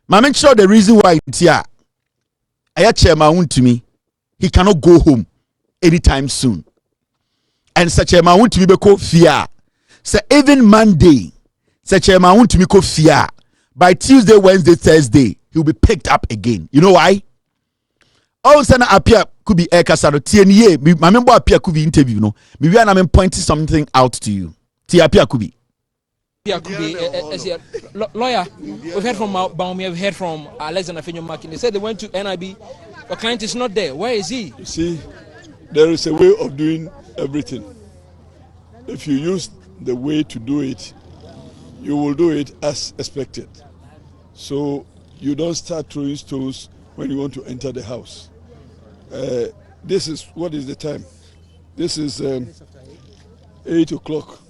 Mama, sure the reason why it's here. I chairman Wontumi, he cannot go home anytime soon. And such chairman Wontumi beko fear. So even Monday, such chairman Wontumi ko fear. By Tuesday, Wednesday, Thursday, he'll be picked up again. You know why? All of a sudden, appear could be air casado. TNA, my member appear could be interview. No, maybe I'm pointing something out to you. Tia appear could be. Lawyer, we've heard from Baumi, we've heard from Alexander Fenyo-Makin. They said they went to NIB. The client is not there. Where is he? You see, there is a way of doing everything. If you use the way to do it, you will do it as expected. So you don't start throwing stones when you want to enter the house. This is, what is the time? This is 8 o'clock.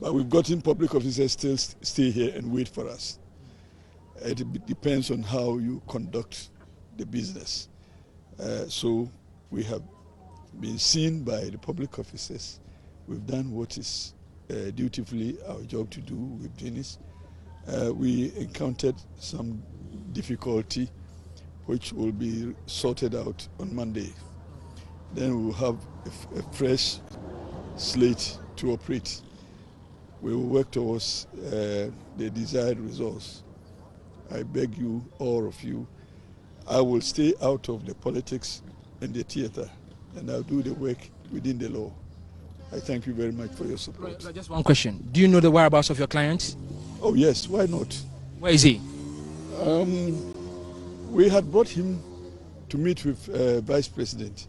But we've gotten public officers still stay here and wait for us. It depends on how you conduct the business. So we have been seen by the public officers. We've done what is dutifully our job to do. We've finished. We encountered some difficulty which will be sorted out on Monday. Then we'll have a fresh slate to operate. We will work towards the desired results. I beg you, all of you, I will stay out of the politics and the theater, and I'll do the work within the law. I thank you very much for your support. Just one question. Do you know the whereabouts of your client? Oh, yes. Why not? Where is he? We had brought him to meet with Vice President,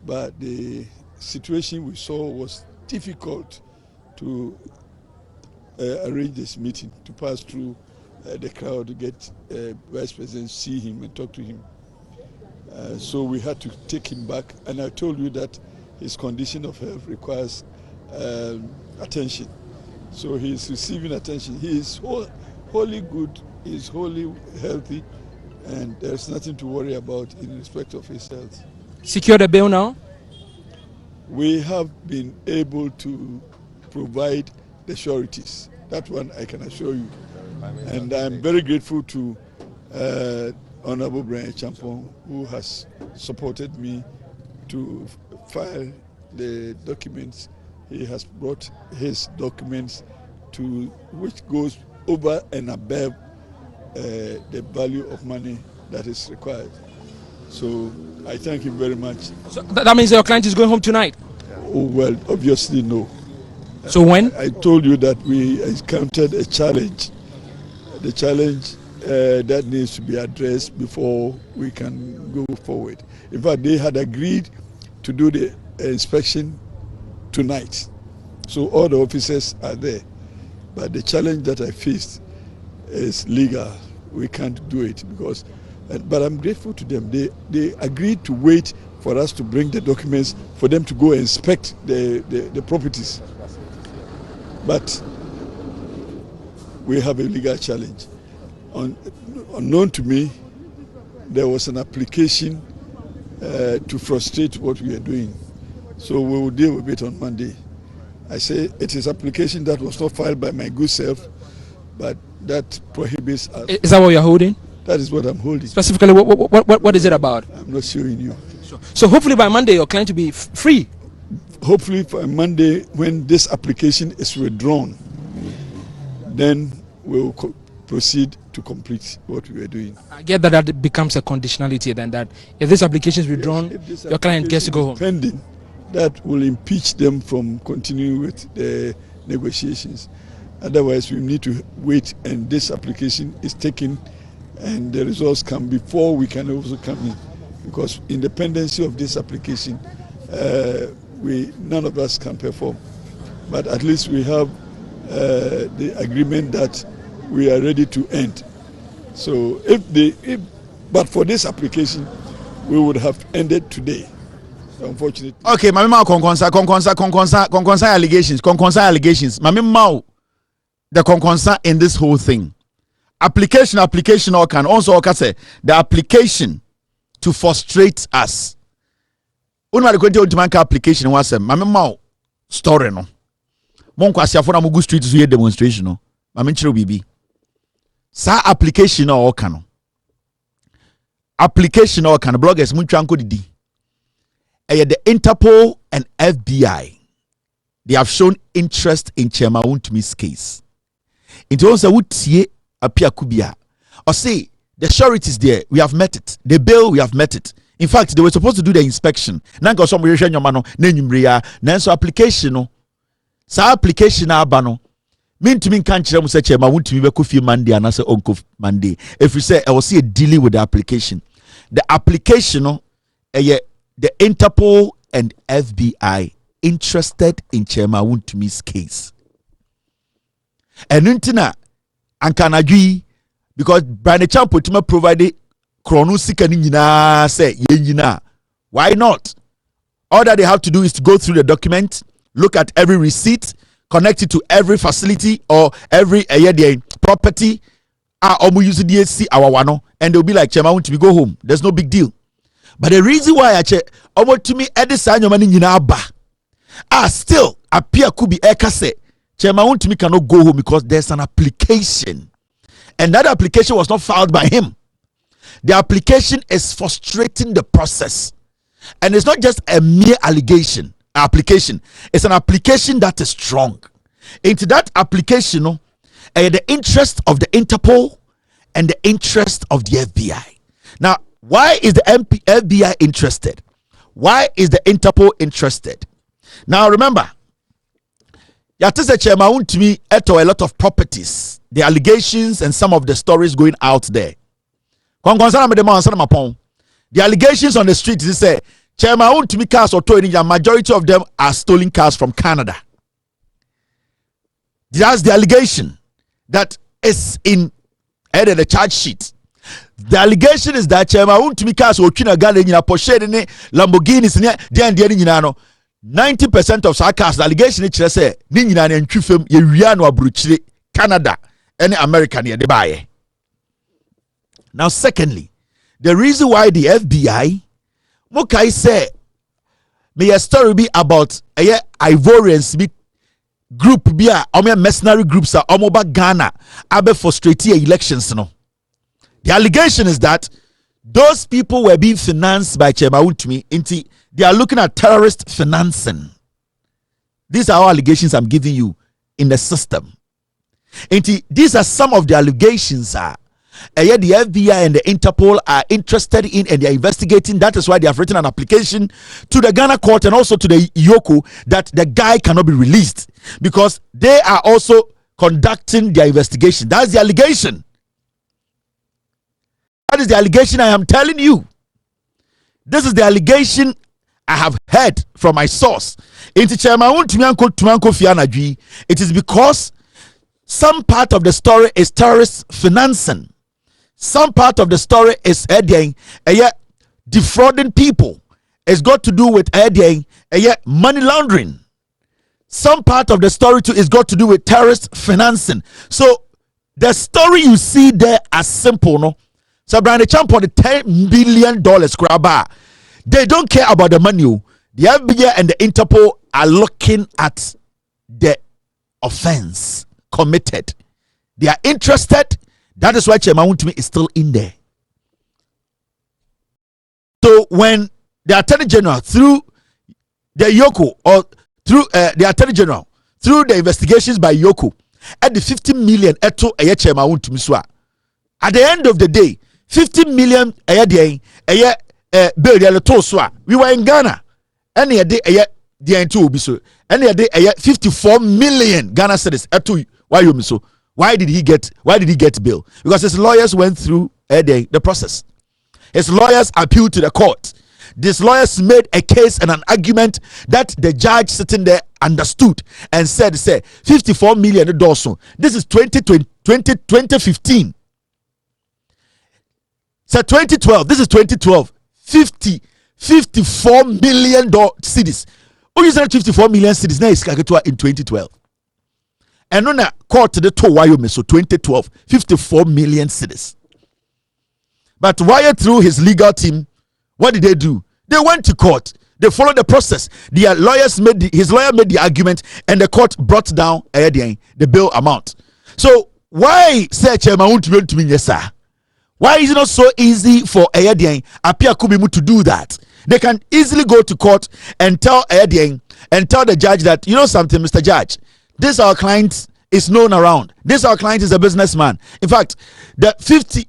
but the situation we saw was difficult to arrange this meeting, to pass through the crowd to get Vice President, see him and talk to him. So we had to take him back, and I told you that his condition of health requires attention. So he is receiving attention. He is wholly good, he is wholly healthy, and there's nothing to worry about in respect of his health. Secure the bail now? We have been able to provide the sureties. That one I can assure you. And I'm very grateful to Honorable Brian Champon, who has supported me to file the documents. He has brought his documents to which goes over and above the value of money that is required. So I thank him very much. So that means your client is going home tonight? Oh, well, obviously no. So when? I told you that we encountered a challenge. The challenge that needs to be addressed before we can go forward. In fact, they had agreed to do the inspection tonight. So all the officers are there. But the challenge that I faced is legal. We can't do it because, but I'm grateful to them. They agreed to wait for us to bring the documents for them to go inspect the properties. But we have a legal challenge. Unknown to me, there was an application to frustrate what we are doing. So we will deal with it on Monday. I say it is application that was not filed by my good self, but that prohibits us. Is that what you're holding? That is what I'm holding. Specifically, what is it about? I'm not showing you. So hopefully by Monday your client will be free. Hopefully by Monday, when this application is withdrawn, then we'll proceed to complete what we are doing. I get that becomes a conditionality then, that if this application is withdrawn, yes, your client gets to go home. Pending, that will impeach them from continuing with the negotiations. Otherwise, we need to wait and this application is taken and the results come before we can also come in. Because independency of this application, none of us can perform. But at least we have the agreement that we are ready to end. So but for this application, we would have ended today. Unfortunately. Okay, Mami Mao conconsa allegations. Mami Mao, the conconsa in this whole thing. Application all can also say the application to frustrate us. Unwa de kwente Wontumi application wa sem mame ma story no. Mon kwasi afo na mugu street so ye demonstration no. Mame nchiro bibi. Sa application no oka no. Application no oka no bloggers muntwa nko didi. The Interpol and FBI, they have shown interest in Chairman Wontumi's case. Into once would appear kubia or say the surety is there, we have met it. The bill, we have met it. In fact, they were supposed to do the inspection. Nango some relation your mano, nenumria, nanso application no. Sa application abano. Mean to me can't say Chairman Wontumi be kofi Monday and I say Uncle Monday. If you say I will see a dealing with the application. The application no the Interpol and FBI interested in Chairman Wontumi's case. And untina ankanadwi because Brand Champo to provided chronosika nyina say yenyina. Why not? All that they have to do is to go through the document, look at every receipt, connect it to every facility or every property. Use the our wano, and they'll be like Chairman Wontumi go home. There's no big deal. But the reason why I check Wontumi edisa nyomani nyina ba still appear could be ekase Chairman Wontumi cannot go home because there's an application, and that application was not filed by him. The application is frustrating the process, and it's not just a mere application. It's an application that is strong. Into that application, the interest of the Interpol and the interest of the FBI. Now, why is the FBI interested? Why is the Interpol interested? Now, remember, Yatisa Chairman Wontumi eto a lot of properties, the allegations and some of the stories going out there. The allegations on the street is say Chairman Wontumi cars or majority of them are stolen cars from Canada. That's the allegation that is in the charge sheet. The allegation is that Chairman Wontumi cars or China Ghana in Porsche ne Lamborghinis ne 90% of our cars, the allegation is say ni nyina ne ntwifem ye wiano abruchire Canada and America near the buy. Now, secondly, the reason why the FBI Mokai say may a story be about Ivorians be group be a mercenary groups are omoba Ghana abe frustrate elections no. The allegation is that those people were being financed by Chairman Wontumi. They are looking at terrorist financing. These are all allegations I'm giving you in the system. These are some of the allegations the FBI and the Interpol are interested in and they are investigating. That is why they have written an application to the Ghana court and also to the Yoko that the guy cannot be released because they are also conducting their investigation. That's the allegation. That is the allegation I am telling you. This is the allegation I have heard from my source. It is because some part of the story is terrorist financing. Some part of the story is defrauding people. It's got to do with money laundering. Some part of the story too is got to do with terrorist financing. So the story you see there as simple, no? So Brand Champo the $10 billion grabber. They don't care about the money. The FBI and the Interpol are looking at the offense committed. They are interested. That is why Chairman Wontumi is still in there. So when the Attorney General through the Yoko or through the Attorney General through the investigations by Yoko at the 50 million eto Chairman Wontumi at the end of the day 50 million bill we were in Ghana and the 54 million Ghana cedis eto why did he get bail? Because his lawyers went through the process. His lawyers appealed to the court. These lawyers made a case and an argument that the judge sitting there understood and said 54 million dollars. This is 2015. So 2012. This is 2012. 54 million cedis. Who is that 54 million cedis? Now it's in 2012. And on a court to the two Wyoming, so 2012, 54 million cedis. But Wire through his legal team What did they do? They went to court. They followed the process. Their lawyers his lawyer made the argument, and the court brought down the bail amount. So why say Chairman Wontumi to me, yes, sir? Why is it not so easy for Apia Kubimu to do that? They can easily go to court and tell and tell the judge that, you know something, Mr. Judge, this our client is known around. This our client is a businessman. In fact, the 50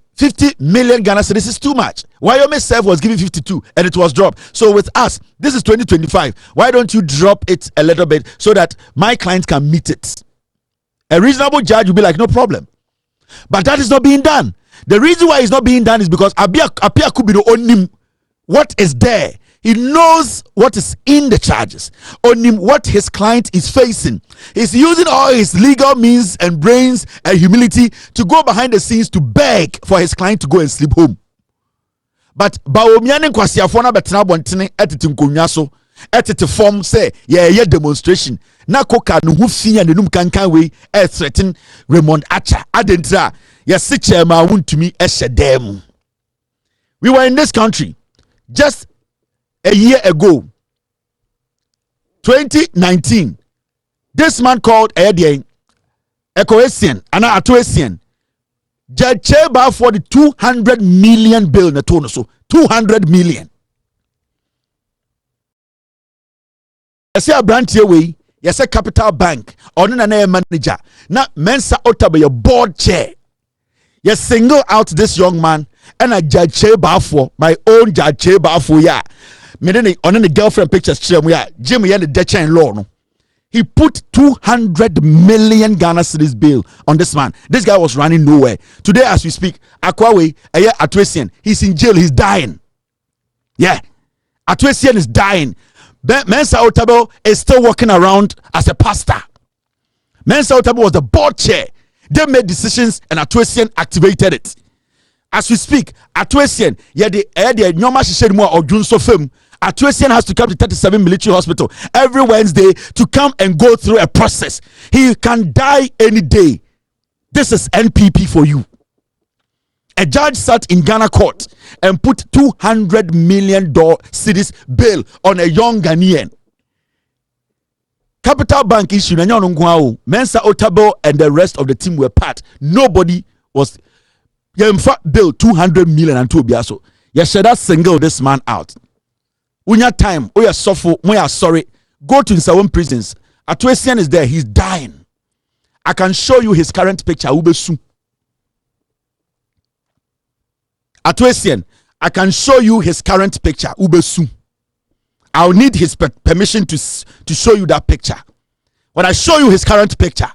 million Ghana cedis is too much. Wyoming Self was given 52 and it was dropped. So with us, this is 2025. Why don't you drop it a little bit so that my client can meet it? A reasonable judge will be like, no problem. But that is not being done. The reason why it's not being done is because Apia Kubiru onim what is there. He knows what is in the charges. On him, what his client is facing. He's using all his legal means and brains and humility to go behind the scenes to beg for his client to go and sleep home. But Baomiane Kwasiafona Betna Bontene etiti nkonwa so etiti form say ye demonstration na koka no hu fia ne num kankan we threaten Raymond Acha adentra yes Chairman Wontumi ehye. We were in this country just a year ago, 2019. This man called Ekoesian and Atoesian Judge Cheba for the 200 million bill na tono so 200 million. I say a branch away, yes, a capital bank or na manager. Now Mensa Otabe your board chair. You single out this young man and a Judge Cheba for my own Judge Cheba for ya. Me on the girlfriend pictures Jim the Decha in law. No. He put 200 million Ghana cedis bill on this man. This guy was running nowhere. Today, as we speak, Akwawe, Atoesian, he's in jail, he's dying. Yeah. Atoesian is dying. Mensa Otabo is still walking around as a pastor. Mensa Otabo was the board chair. They made decisions and Atoesian activated it. As we speak, Atoesian, the normal Shishedmo or Junso film. Atoesian has to come to 37 military hospital every Wednesday to come and go through a process. He can die any day. This is NPP for you. A judge sat in Ghana court and put $200 million cedis bail on a young Ghanaian. Capital Bank issue, Mensa Otabo and the rest of the team were part. Nobody was bill 200 million and 2 biaso. Yes, that single this man out. When your time, we are sorry. Go to Nsawam prisons. Atoesian is there, he's dying. I can show you his current picture. Ubesu. Atoesian, I can show you his current picture. Ubesu. I'll need his permission to show you that picture. When I show you his current picture,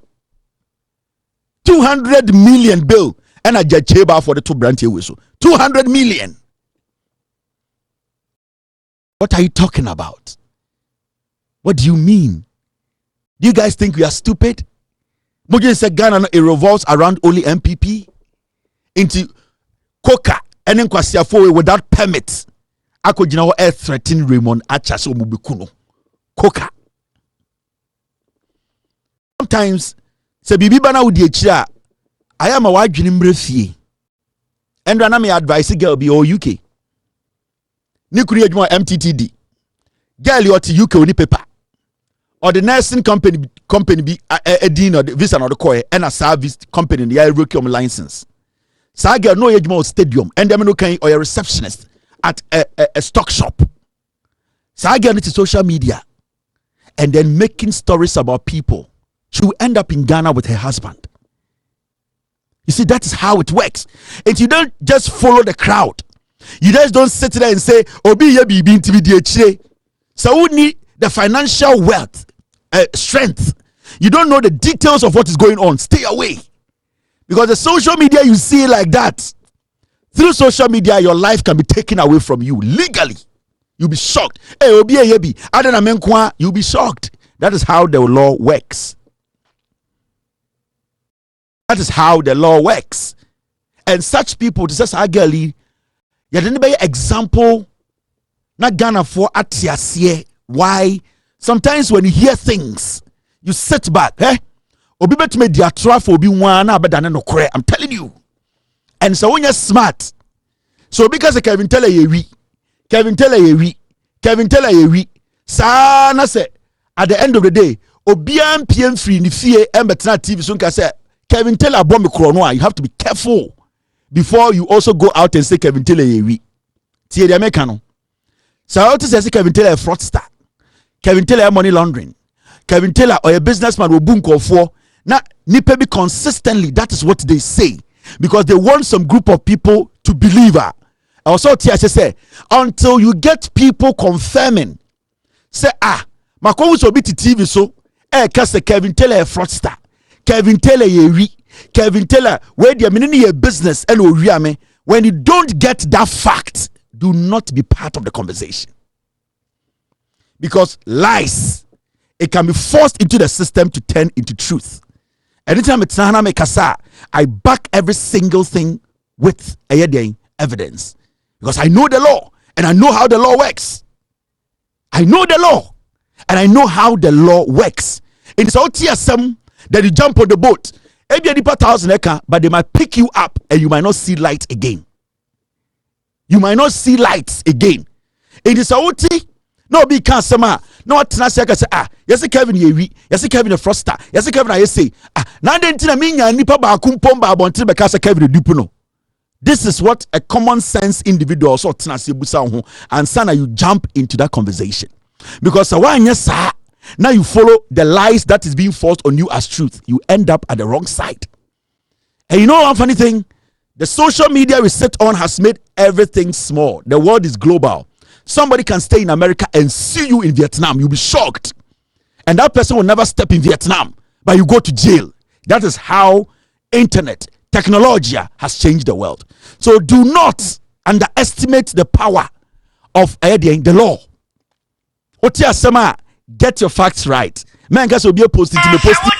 200 million bill and a Judge Cheba for the 2 branch whistle. 200 million. What are you talking about? What do you mean? Do you guys think we are stupid? Mujin said Ghana, it revolves around only MPP into Coca and then Kwasiafo without permits. Ako jina ho threaten Raymond Acha so mubikuno. Coca. Sometimes se bibi bana udi echira I am a white dream fee. And rana me advice girl be all UK. Ni create more MTTD. Girl you to UK only paper. Or the nursing company be a dean or the visa or the coy and a service company the Akroma license. So girl no age more stadium and them no can or a receptionist at a stock shop. So girl into social media and then making stories about people. She will end up in Ghana with her husband. You see, that is how it works. And you don't just follow the crowd. You just don't sit there and say, Obi ye be intimidate. So we need the financial wealth, strength. You don't know the details of what is going on. Stay away. Because the social media you see like that, through social media, your life can be taken away from you legally. You'll be shocked. Hey, Obi ye be, you'll be shocked. That is how the law works. That is how the law works. And such people, to say, girlie, you didn't be example. Not Ghana for atiasie. Why? Sometimes when you hear things, you sit back. Obi bet me dia trafo obi wan na abeda no kore. I'm telling you. And so when you're smart, so because Kevin tell you Kevin Taylor yewi Kevin Taylor yewi sa na say at the end of the day obian pm free ni fie embetena TV so nka say Kevin Taylor bomb krono you have to be careful before you also go out and say Kevin Taylor yewi tie the American no so what say Kevin Taylor a fraudster Kevin Taylor money laundering Kevin Taylor or a businessman will boom call for na nipa be consistently that is what they say because they want some group of people to believe her. Also TSS say until you get people confirming say Makowu so be TV so say Kevin Taylor a fraudster Kevin Taylor yewi Kevin Taylor where the meaning a business and me when you don't get that fact do not be part of the conversation because lies it can be forced into the system to turn into truth. Anytime it's I back every single thing with evidence because I know the law and I know how the law works. I know the law and I know how the law works. It's all TSM that you jump on the boat. But they might pick you up and you might not see light again. You might not see lights again. It is all no be cancel no what na say yes Kevin yewi yes Kevin a froster yes Kevin I say na den tina me nya nipa ba kumpom ba bontre be ka say Kevin dupu no. This is what a common sense individual so tena say busa ho and sana you jump into that conversation because now you follow the lies that is being forced on you as truth, you end up at the wrong side. And you know one funny thing, the social media we sit on has made everything small. The world is global. Somebody can stay in America and see you in Vietnam. You'll be shocked. And that person will never step in Vietnam, but you go to jail. That is how internet, technology has changed the world. So do not underestimate the power of the law. Get your facts right. Man, guys will be posting to the posting.